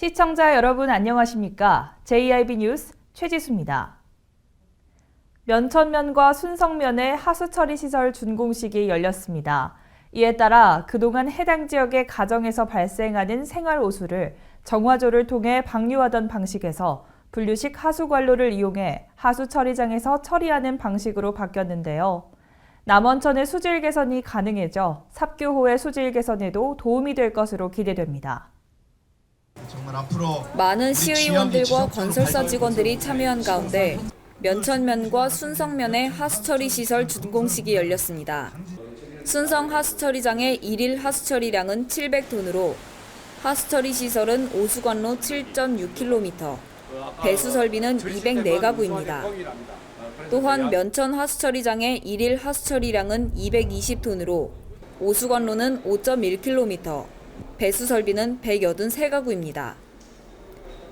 시청자 여러분 안녕하십니까? JIB 뉴스 최지수입니다. 면천면과 순성면의 하수처리시설 준공식이 열렸습니다. 이에 따라 그동안 해당 지역의 가정에서 발생하는 생활오수를 정화조를 통해 방류하던 방식에서 분류식 하수관로를 이용해 하수처리장에서 처리하는 방식으로 바뀌었는데요. 남원천의 수질 개선이 가능해져 삽교호의 수질 개선에도 도움이 될 것으로 기대됩니다. 많은 시의원들과 건설사 직원들이 참여한 가운데 면천면과 순성면의 하수처리 시설 준공식이 열렸습니다. 순성 하수처리장의 일일 하수처리량은 700톤으로 하수처리 시설은 오수관로 7.6km, 배수 설비는 204가구입니다. 또한 면천 하수처리장의 일일 하수처리량은 220톤으로 오수관로는 5.1km, 배수 설비는 183가구입니다.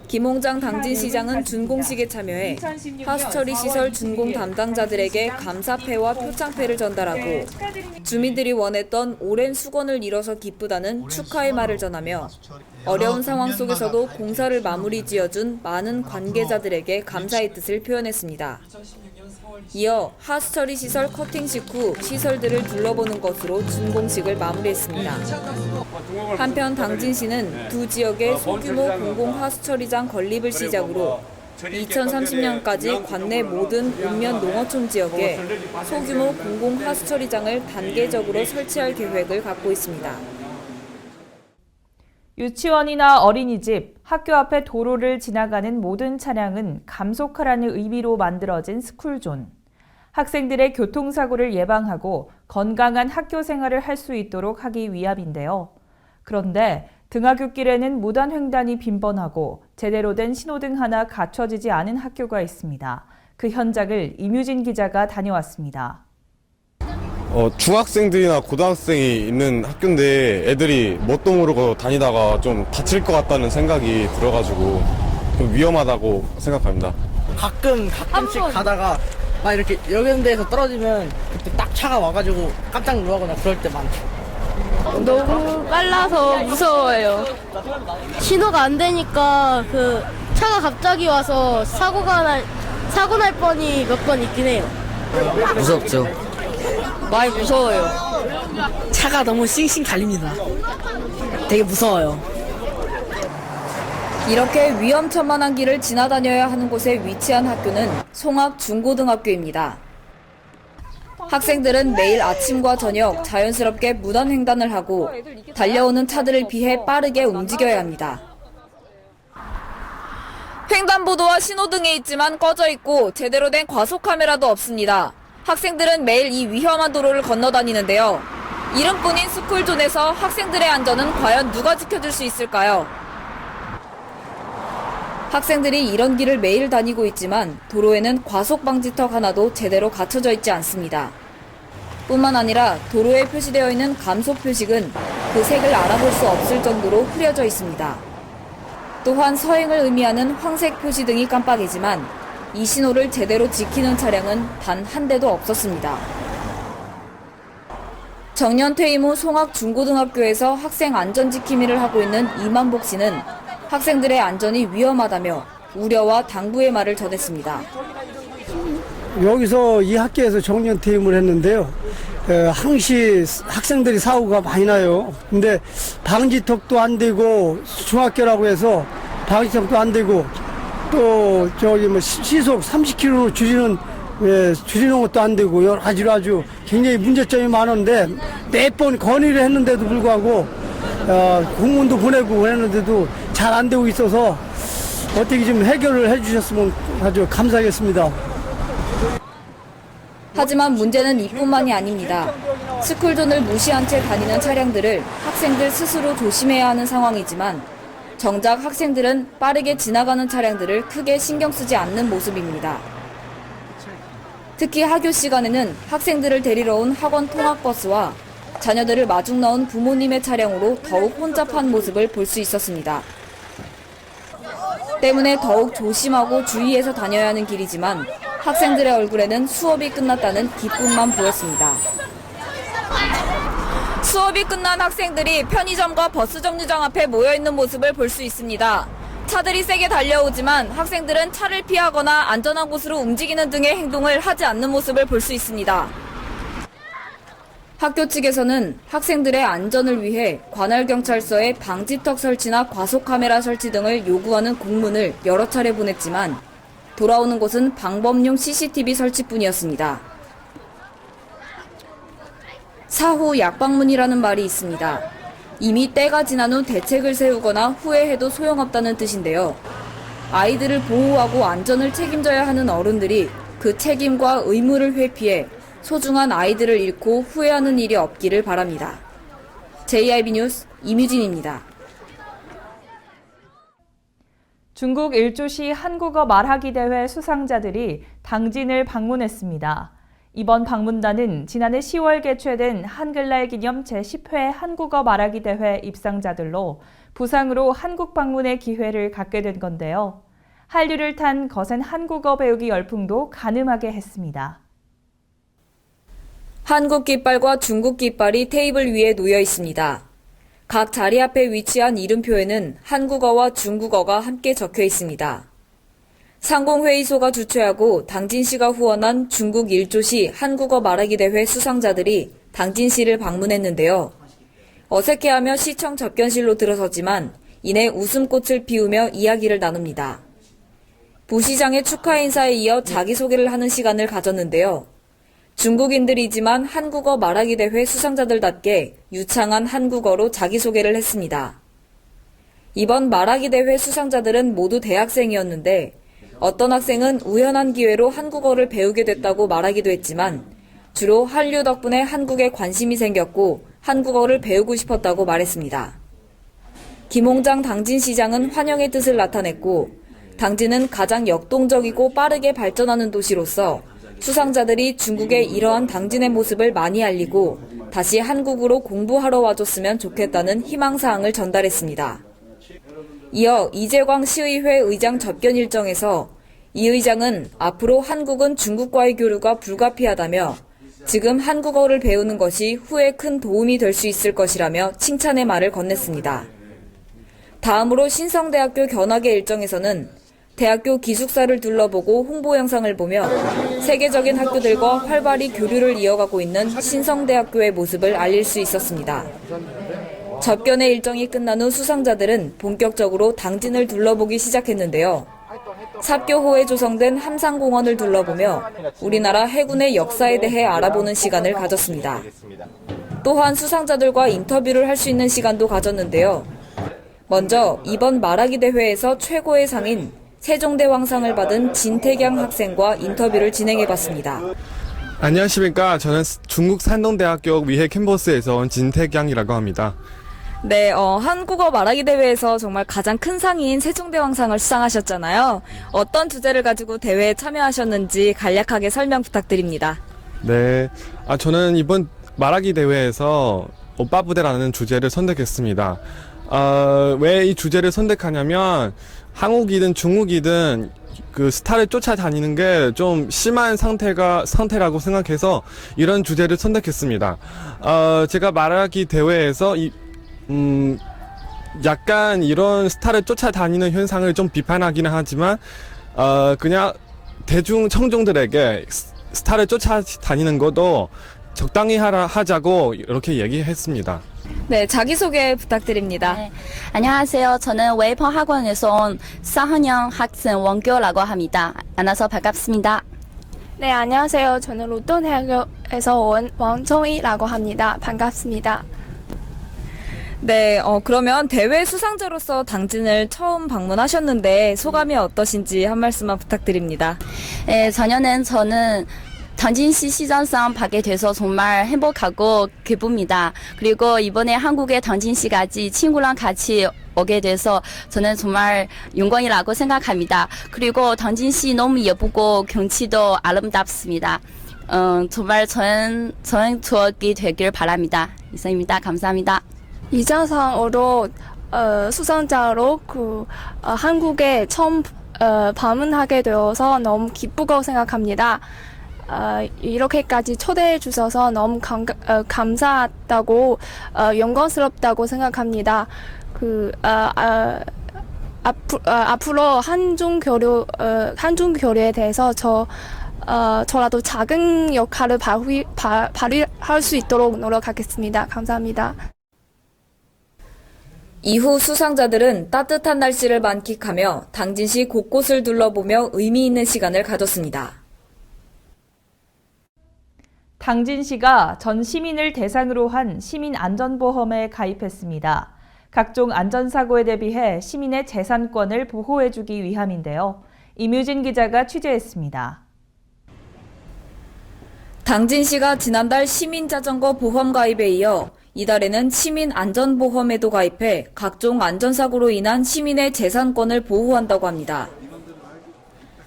김홍장 당진시장은 준공식에 참여해 하수처리 시설 준공 담당자들에게 감사패와 표창패를 전달하고 주민들이 원했던 오랜 수건을 이뤄서 기쁘다는 축하의 말을 전하며 어려운 상황 속에서도 공사를 마무리 지어준 많은 관계자들에게 감사의 뜻을 표현했습니다. 이어 하수처리 시설 커팅식 후 시설들을 둘러보는 것으로 준공식을 마무리했습니다. 한편 당진시는 두 지역의 소규모 공공 하수처리장 건립을 시작으로 2030년까지 관내 모든 읍면 농어촌 지역에 소규모 공공 하수처리장을 단계적으로 설치할 계획을 갖고 있습니다. 유치원이나 어린이집, 학교 앞에 도로를 지나가는 모든 차량은 감속하라는 의미로 만들어진 스쿨존. 학생들의 교통사고를 예방하고 건강한 학교 생활을 할 수 있도록 하기 위함인데요. 그런데 등하굣길에는 무단횡단이 빈번하고 제대로 된 신호등 하나 갖춰지지 않은 학교가 있습니다. 그 현장을 임유진 기자가 다녀왔습니다. 중학생들이나 고등학생이 있는 학교인데 애들이 뭣도 모르고 다니다가 좀 다칠 것 같다는 생각이 들어가지고 좀 위험하다고 생각합니다. 가끔씩 가다가 막 이렇게 이런 데에서 떨어지면 그때 딱 차가 와가지고 깜짝 놀라거나 그럴 때 많죠. 너무 빨라서 무서워요. 신호가 안 되니까 그 차가 갑자기 와서 사고 날 뻔이 몇 번 있긴 해요. 무섭죠. 많이 무서워요. 차가 너무 싱싱 달립니다. 되게 무서워요. 이렇게 위험천만한 길을 지나다녀야 하는 곳에 위치한 학교는 송악중고등학교입니다. 학생들은 매일 아침과 저녁 자연스럽게 무단횡단을 하고 달려오는 차들을 피해 빠르게 움직여야 합니다. 횡단보도와 신호등이 있지만 꺼져 있고 제대로 된 과속카메라도 없습니다. 학생들은 매일 이 위험한 도로를 건너다니는데요. 이름뿐인 스쿨존에서 학생들의 안전은 과연 누가 지켜줄 수 있을까요? 학생들이 이런 길을 매일 다니고 있지만 도로에는 과속방지턱 하나도 제대로 갖춰져 있지 않습니다. 뿐만 아니라 도로에 표시되어 있는 감속 표식은 그 색을 알아볼 수 없을 정도로 흐려져 있습니다. 또한 서행을 의미하는 황색 표시 등이 깜빡이지만 이 신호를 제대로 지키는 차량은 단 한 대도 없었습니다. 정년 퇴임 후 송악중고등학교에서 학생 안전지킴이를 하고 있는 이만복 씨는 학생들의 안전이 위험하다며 우려와 당부의 말을 전했습니다. 여기서 이 학교에서 정년 퇴임을 했는데요. 항시 학생들이 사고가 많이 나요. 근데 방지턱도 안 되고 중학교라고 해서 방지턱도 안 되고 또 저기 뭐 시속 30km로 줄이는 것도 안 되고 여러 가지로 아주 굉장히 문제점이 많은데 몇 번 건의를 했는데도 불구하고 공문도 보내고 했는데도 잘 안 되고 있어서 어떻게 좀 해결을 해주셨으면 아주 감사하겠습니다. 하지만 문제는 이뿐만이 아닙니다. 스쿨존을 무시한 채 다니는 차량들을 학생들 스스로 조심해야 하는 상황이지만 정작 학생들은 빠르게 지나가는 차량들을 크게 신경 쓰지 않는 모습입니다. 특히 학교 시간에는 학생들을 데리러 온 학원 통학버스와 자녀들을 마중 나온 부모님의 차량으로 더욱 혼잡한 모습을 볼 수 있었습니다. 때문에 더욱 조심하고 주의해서 다녀야 하는 길이지만 학생들의 얼굴에는 수업이 끝났다는 기쁨만 보였습니다. 수업이 끝난 학생들이 편의점과 버스 정류장 앞에 모여있는 모습을 볼 수 있습니다. 차들이 세게 달려오지만 학생들은 차를 피하거나 안전한 곳으로 움직이는 등의 행동을 하지 않는 모습을 볼 수 있습니다. 학교 측에서는 학생들의 안전을 위해 관할경찰서에 방지턱 설치나 과속카메라 설치 등을 요구하는 공문을 여러 차례 보냈지만 돌아오는 곳은 방범용 CCTV 설치뿐이었습니다. 사후 약방문이라는 말이 있습니다. 이미 때가 지난 후 대책을 세우거나 후회해도 소용없다는 뜻인데요. 아이들을 보호하고 안전을 책임져야 하는 어른들이 그 책임과 의무를 회피해 소중한 아이들을 잃고 후회하는 일이 없기를 바랍니다. JIB 뉴스 임유진입니다. 중국 일조시 한국어 말하기 대회 수상자들이 당진을 방문했습니다. 이번 방문단은 지난해 10월 개최된 한글날 기념 제10회 한국어 말하기 대회 입상자들로 부상으로 한국 방문의 기회를 갖게 된 건데요. 한류를 탄 거센 한국어 배우기 열풍도 가늠하게 했습니다. 한국 깃발과 중국 깃발이 테이블 위에 놓여 있습니다. 각 자리 앞에 위치한 이름표에는 한국어와 중국어가 함께 적혀 있습니다. 상공회의소가 주최하고 당진시가 후원한 중국 일조시 한국어 말하기 대회 수상자들이 당진시를 방문했는데요. 어색해하며 시청 접견실로 들어섰지만 이내 웃음꽃을 피우며 이야기를 나눕니다. 부시장의 축하 인사에 이어 자기소개를 하는 시간을 가졌는데요. 중국인들이지만 한국어 말하기 대회 수상자들답게 유창한 한국어로 자기소개를 했습니다. 이번 말하기 대회 수상자들은 모두 대학생이었는데 어떤 학생은 우연한 기회로 한국어를 배우게 됐다고 말하기도 했지만 주로 한류 덕분에 한국에 관심이 생겼고 한국어를 배우고 싶었다고 말했습니다. 김홍장 당진시장은 환영의 뜻을 나타냈고 당진은 가장 역동적이고 빠르게 발전하는 도시로서 수상자들이 중국의 이러한 당진의 모습을 많이 알리고 다시 한국으로 공부하러 와줬으면 좋겠다는 희망사항을 전달했습니다. 이어 이재광 시의회 의장 접견 일정에서 이 의장은 앞으로 한국은 중국과의 교류가 불가피하다며 지금 한국어를 배우는 것이 후에 큰 도움이 될 수 있을 것이라며 칭찬의 말을 건넸습니다. 다음으로 신성대학교 견학의 일정에서는 대학교 기숙사를 둘러보고 홍보 영상을 보며 세계적인 학교들과 활발히 교류를 이어가고 있는 신성대학교의 모습을 알릴 수 있었습니다. 접견의 일정이 끝난 후 수상자들은 본격적으로 당진을 둘러보기 시작했는데요. 삽교호에 조성된 함상공원을 둘러보며 우리나라 해군의 역사에 대해 알아보는 시간을 가졌습니다. 또한 수상자들과 인터뷰를 할 수 있는 시간도 가졌는데요. 먼저 이번 말하기 대회에서 최고의 상인 세종대왕상을 받은 진태경 학생과 인터뷰를 진행해봤습니다. 안녕하십니까. 저는 중국 산동대학교 위해 캠퍼스에서 온 진태경이라고 합니다. 네, 한국어 말하기 대회에서 정말 가장 큰 상인 세종대왕상을 수상하셨잖아요. 어떤 주제를 가지고 대회에 참여하셨는지 간략하게 설명 부탁드립니다. 네. 저는 이번 말하기 대회에서 오빠 부대라는 주제를 선택했습니다. 왜 이 주제를 선택하냐면 한국이든 중국이든 그 스타를 쫓아다니는 게 좀 심한 상태라고 생각해서 이런 주제를 선택했습니다. 제가 말하기 대회에서 약간 이런 스타를 쫓아다니는 현상을 좀 비판하기는 하지만 그냥 대중 청중들에게 스타를 쫓아다니는 것도 적당히 하자고 이렇게 얘기했습니다. 네, 자기소개 부탁드립니다. 네, 안녕하세요. 저는 웨이펑 학원에서 온 4학년 학생 원교라고 합니다. 만나서 반갑습니다. 네, 안녕하세요. 저는 로또대학교에서 온 왕정희라고 합니다. 반갑습니다. 네, 그러면 대회 수상자로서 당진을 처음 방문하셨는데 소감이 어떠신지 한 말씀만 부탁드립니다. 네, 저는 당진시 시장상 받게 돼서 정말 행복하고 기쁩니다. 그리고 이번에 한국의 당진시까지 친구랑 같이 오게 돼서 저는 정말 영광이라고 생각합니다. 그리고 당진시 너무 예쁘고 경치도 아름답습니다. 정말 저는 추억이 되길 바랍니다. 이상입니다. 감사합니다. 이장상으로 수상자로 한국에 처음 방문하게 되어서 너무 기쁘고 생각합니다. 이렇게까지 초대해 주셔서 너무 감사하다고 영광스럽다고 생각합니다. 앞으로 한중 교류에 대해서 저라도 작은 역할을 발휘할 수 있도록 노력하겠습니다. 감사합니다. 이후 수상자들은 따뜻한 날씨를 만끽하며 당진시 곳곳을 둘러보며 의미 있는 시간을 가졌습니다. 당진시가 전 시민을 대상으로 한 시민안전보험에 가입했습니다. 각종 안전사고에 대비해 시민의 재산권을 보호해주기 위함인데요. 임유진 기자가 취재했습니다. 당진시가 지난달 시민자전거 보험 가입에 이어 이달에는 시민안전보험에도 가입해 각종 안전사고로 인한 시민의 재산권을 보호한다고 합니다.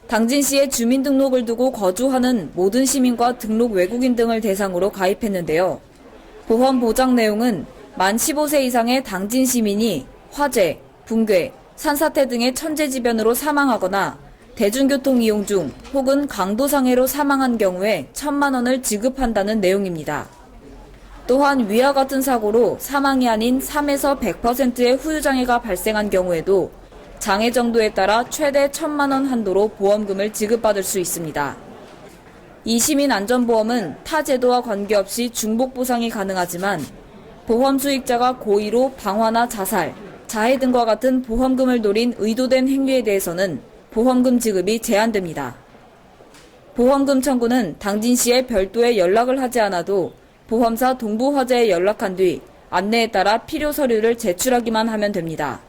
당진시에 주민등록을 두고 거주하는 모든 시민과 등록 외국인 등을 대상으로 가입했는데요. 보험 보장 내용은 만 15세 이상의 당진 시민이 화재, 붕괴, 산사태 등의 천재지변으로 사망하거나 대중교통 이용 중 혹은 강도상해로 사망한 경우에 1,000만 원을 지급한다는 내용입니다. 또한 위와 같은 사고로 사망이 아닌 3에서 100%의 후유장애가 발생한 경우에도 장애 정도에 따라 최대 1,000만 원 한도로 보험금을 지급받을 수 있습니다. 이 시민안전보험은 타 제도와 관계없이 중복 보상이 가능하지만 보험 수익자가 고의로 방화나 자살, 자해 등과 같은 보험금을 노린 의도된 행위에 대해서는 보험금 지급이 제한됩니다. 보험금 청구는 당진시에 별도의 연락을 하지 않아도 보험사 동부화재에 연락한 뒤 안내에 따라 필요 서류를 제출하기만 하면 됩니다.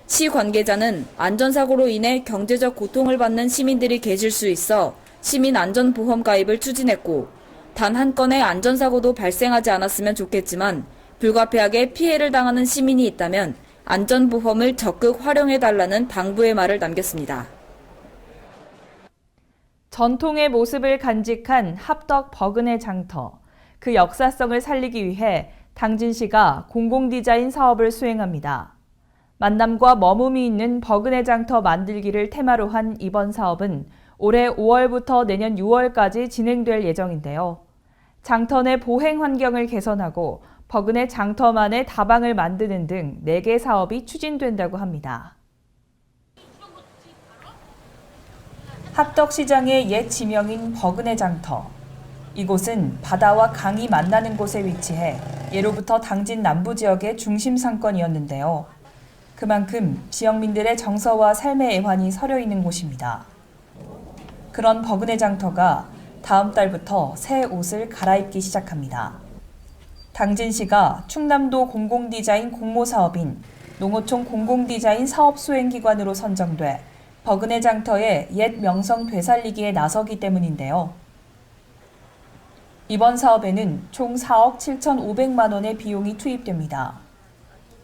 시 관계자는 안전사고로 인해 경제적 고통을 받는 시민들이 계실 수 있어 시민안전보험 가입을 추진했고 단 한 건의 안전사고도 발생하지 않았으면 좋겠지만 불가피하게 피해를 당하는 시민이 있다면 안전보험을 적극 활용해달라는 당부의 말을 남겼습니다. 전통의 모습을 간직한 합덕 버그네 장터. 그 역사성을 살리기 위해 당진시가 공공디자인 사업을 수행합니다. 만남과 머금이 있는 버그네 장터 만들기를 테마로 한 이번 사업은 올해 5월부터 내년 6월까지 진행될 예정인데요. 장터 내 보행 환경을 개선하고 버그네 장터만의 다방을 만드는 등 4개 사업이 추진된다고 합니다. 합덕시장의 옛 지명인 버그네 장터. 이곳은 바다와 강이 만나는 곳에 위치해 예로부터 당진 남부 지역의 중심 상권이었는데요. 그만큼 지역민들의 정서와 삶의 애환이 서려 있는 곳입니다. 그런 버그네 장터가 다음 달부터 새 옷을 갈아입기 시작합니다. 당진시가 충남도 공공디자인 공모사업인 농어촌 공공디자인 사업수행기관으로 선정돼 버그네 장터의 옛 명성 되살리기에 나서기 때문인데요. 이번 사업에는 총 4억 7,500만 원의 비용이 투입됩니다.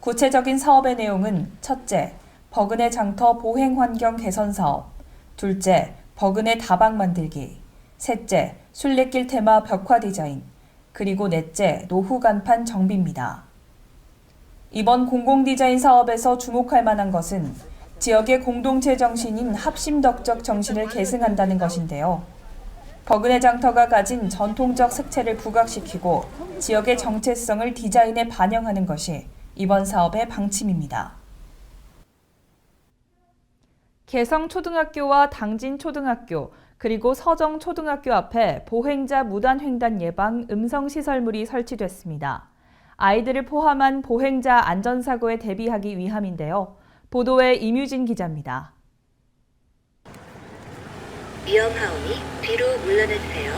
구체적인 사업의 내용은 첫째, 버그네 장터 보행 환경 개선 사업, 둘째, 버그네 다방 만들기, 셋째, 순례길 테마 벽화 디자인, 그리고 넷째, 노후 간판 정비입니다. 이번 공공디자인 사업에서 주목할 만한 것은 지역의 공동체 정신인 합심덕적 정신을 계승한다는 것인데요. 버그네 장터가 가진 전통적 색채를 부각시키고 지역의 정체성을 디자인에 반영하는 것이 이번 사업의 방침입니다. 개성초등학교와 당진초등학교 그리고 서정초등학교 앞에 보행자 무단횡단 예방 음성시설물이 설치됐습니다. 아이들을 포함한 보행자 안전사고에 대비하기 위함인데요. 보도에 임유진 기자입니다. 위험하오니 뒤로 물러나주세요.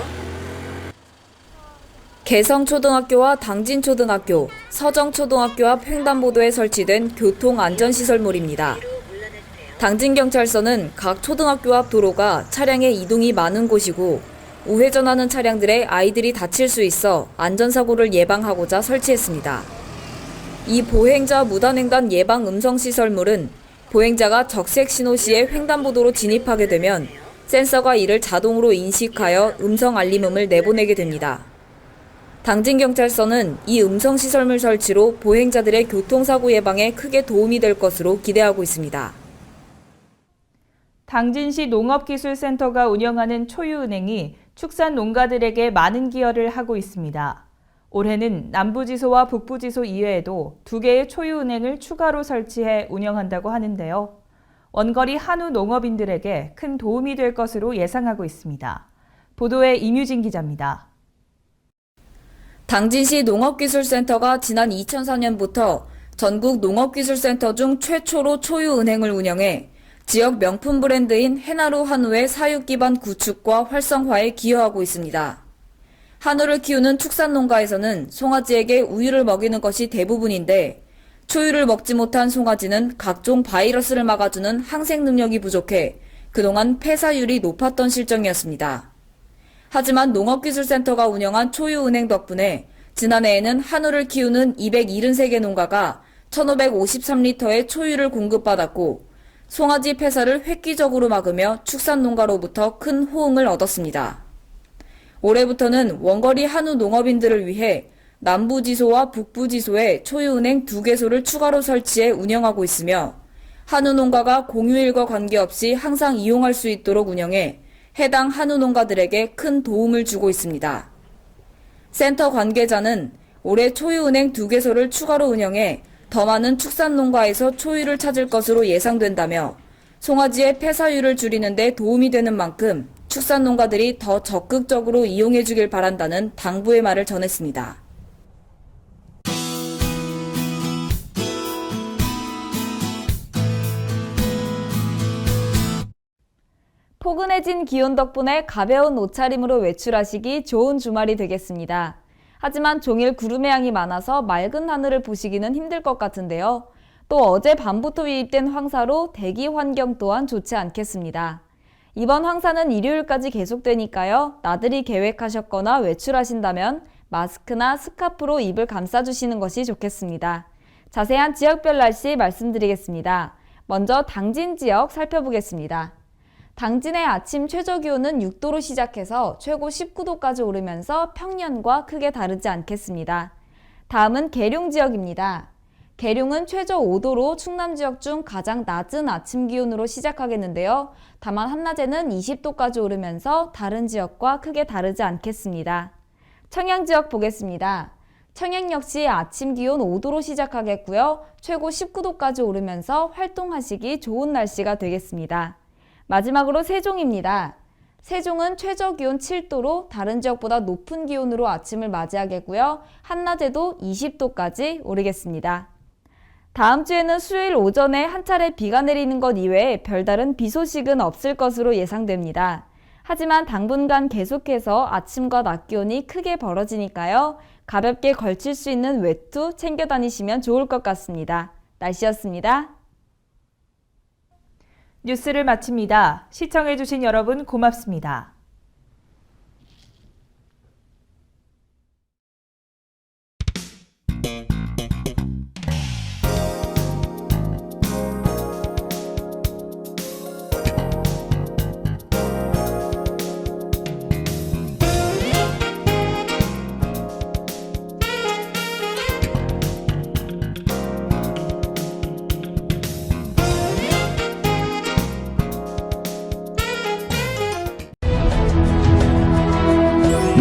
개성초등학교와 당진초등학교, 서정초등학교 앞 횡단보도에 설치된 교통안전시설물입니다. 당진경찰서는 각 초등학교 앞 도로가 차량의 이동이 많은 곳이고 우회전하는 차량들의 아이들이 다칠 수 있어 안전사고를 예방하고자 설치했습니다. 이 보행자 무단횡단 예방 음성시설물은 보행자가 적색 신호 시에 횡단보도로 진입하게 되면 센서가 이를 자동으로 인식하여 음성 알림음을 내보내게 됩니다. 당진경찰서는 이 음성시설물 설치로 보행자들의 교통사고 예방에 크게 도움이 될 것으로 기대하고 있습니다. 당진시 농업기술센터가 운영하는 초유은행이 축산 농가들에게 많은 기여를 하고 있습니다. 올해는 남부지소와 북부지소 이외에도 2개의 초유은행을 추가로 설치해 운영한다고 하는데요. 원거리 한우 농업인들에게 큰 도움이 될 것으로 예상하고 있습니다. 보도에 임유진 기자입니다. 당진시 농업기술센터가 지난 2004년부터 전국 농업기술센터 중 최초로 초유은행을 운영해 지역 명품 브랜드인 해나루 한우의 사육 기반 구축과 활성화에 기여하고 있습니다. 한우를 키우는 축산농가에서는 송아지에게 우유를 먹이는 것이 대부분인데 초유를 먹지 못한 송아지는 각종 바이러스를 막아주는 항생 능력이 부족해 그동안 폐사율이 높았던 실정이었습니다. 하지만 농업기술센터가 운영한 초유은행 덕분에 지난해에는 한우를 키우는 273개 농가가 1,553리터의 초유를 공급받았고 송아지 폐사를 획기적으로 막으며 축산농가로부터 큰 호응을 얻었습니다. 올해부터는 원거리 한우 농업인들을 위해 남부지소와 북부지소에 초유은행 2개소를 추가로 설치해 운영하고 있으며 한우 농가가 공휴일과 관계없이 항상 이용할 수 있도록 운영해 해당 한우 농가들에게 큰 도움을 주고 있습니다. 센터 관계자는 올해 초유은행 2개소를 추가로 운영해 더 많은 축산농가에서 초유를 찾을 것으로 예상된다며 송아지의 폐사율을 줄이는 데 도움이 되는 만큼 축산농가들이 더 적극적으로 이용해 주길 바란다는 당부의 말을 전했습니다. 포근해진 기온 덕분에 가벼운 옷차림으로 외출하시기 좋은 주말이 되겠습니다. 하지만 종일 구름의 양이 많아서 맑은 하늘을 보시기는 힘들 것 같은데요. 또 어제 밤부터 유입된 황사로 대기 환경 또한 좋지 않겠습니다. 이번 황사는 일요일까지 계속되니까요. 나들이 계획하셨거나 외출하신다면 마스크나 스카프로 입을 감싸주시는 것이 좋겠습니다. 자세한 지역별 날씨 말씀드리겠습니다. 먼저 당진 지역 살펴보겠습니다. 당진의 아침 최저기온은 6도로 시작해서 최고 19도까지 오르면서 평년과 크게 다르지 않겠습니다. 다음은 계룡 지역입니다. 계룡은 최저 5도로 충남 지역 중 가장 낮은 아침 기온으로 시작하겠는데요. 다만 한낮에는 20도까지 오르면서 다른 지역과 크게 다르지 않겠습니다. 청양 지역 보겠습니다. 청양 역시 아침 기온 5도로 시작하겠고요. 최고 19도까지 오르면서 활동하시기 좋은 날씨가 되겠습니다. 마지막으로 세종입니다. 세종은 최저 기온 7도로 다른 지역보다 높은 기온으로 아침을 맞이하겠고요. 한낮에도 20도까지 오르겠습니다. 다음 주에는 수요일 오전에 한 차례 비가 내리는 것 이외에 별다른 비 소식은 없을 것으로 예상됩니다. 하지만 당분간 계속해서 아침과 낮 기온이 크게 벌어지니까요. 가볍게 걸칠 수 있는 외투 챙겨 다니시면 좋을 것 같습니다. 날씨였습니다. 뉴스를 마칩니다. 시청해주신 여러분 고맙습니다.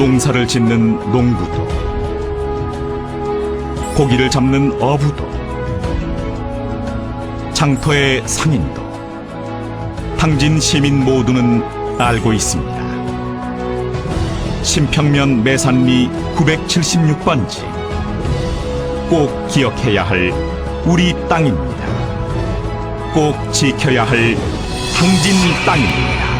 농사를 짓는 농부도, 고기를 잡는 어부도, 장터의 상인도, 당진 시민 모두는 알고 있습니다. 신평면 매산리 976번지, 꼭 기억해야 할 우리 땅입니다. 꼭 지켜야 할 당진 땅입니다.